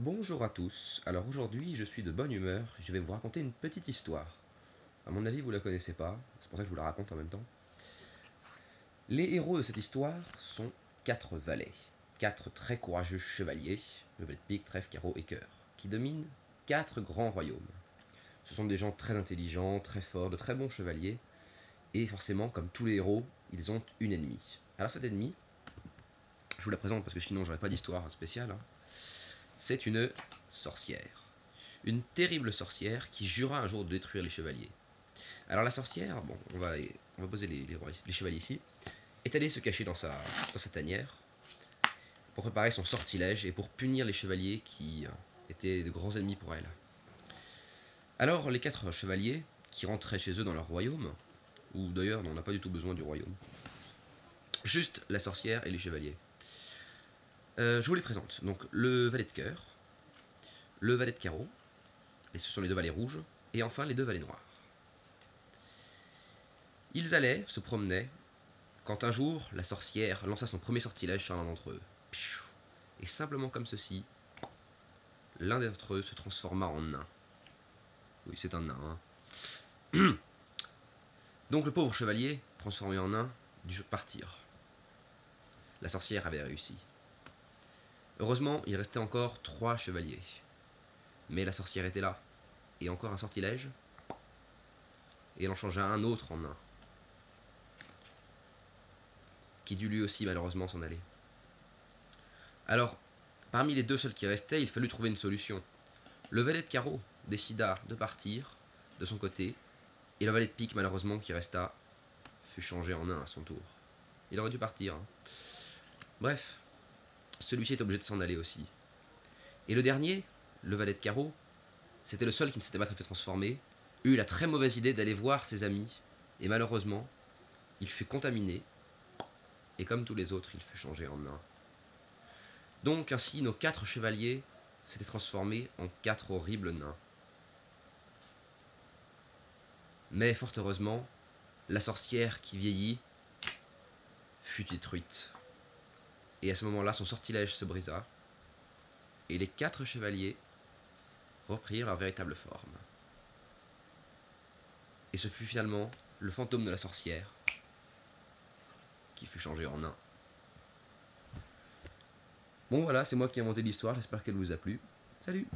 Bonjour à tous, alors aujourd'hui je suis de bonne humeur, je vais vous raconter une petite histoire. À mon avis vous la connaissez pas, c'est pour ça que je vous la raconte en même temps. Les héros de cette histoire sont 4 valets, 4 très courageux chevaliers, le valet de pique, trèfle, carreau et cœur, qui dominent 4 grands royaumes. Ce sont des gens très intelligents, très forts, de très bons chevaliers, et forcément, comme tous les héros, ils ont une ennemie. Alors cette ennemie, je vous la présente parce que sinon j'aurais pas d'histoire spéciale, hein. C'est une sorcière. Une terrible sorcière qui jura un jour de détruire les chevaliers. Alors la sorcière, bon, on va poser les chevaliers ici, est allée se cacher dans sa tanière pour préparer son sortilège et pour punir les chevaliers qui étaient de grands ennemis pour elle. Alors les 4 chevaliers qui rentraient chez eux dans leur royaume, ou d'ailleurs on n'a pas du tout besoin du royaume, juste la sorcière et les chevaliers. Je vous les présente. Donc le valet de cœur, le valet de carreau, et ce sont les 2 valets rouges, et enfin les 2 valets noirs. Ils allaient, se promenaient, quand un jour la sorcière lança son premier sortilège sur l'un d'entre eux. Et simplement comme ceci, l'un d'entre eux se transforma en nain. Oui, c'est un nain. Hein. Donc le pauvre chevalier, transformé en nain, dut partir. La sorcière avait réussi. Heureusement, il restait encore 3 chevaliers. Mais la sorcière était là, et encore un sortilège, et elle en changea un autre en nain, qui dut lui aussi malheureusement s'en aller. Alors, parmi les 2 seuls qui restaient, il fallut trouver une solution. Le valet de carreau décida de partir de son côté, et le valet de pique, malheureusement, qui resta, fut changé en nain à son tour. Il aurait dû partir. Hein. Bref, celui-ci est obligé de s'en aller aussi. Et le dernier, le valet de carreau, c'était le seul qui ne s'était pas fait transformer, eut la très mauvaise idée d'aller voir ses amis, et malheureusement, il fut contaminé, et comme tous les autres, il fut changé en nain. Donc ainsi, nos 4 chevaliers s'étaient transformés en 4 horribles nains. Mais fort heureusement, la sorcière qui vieillit fut détruite. Et à ce moment-là, son sortilège se brisa, et les 4 chevaliers reprirent leur véritable forme. Et ce fut finalement le fantôme de la sorcière qui fut changé en nain. Bon voilà, c'est moi qui ai inventé l'histoire, j'espère qu'elle vous a plu. Salut!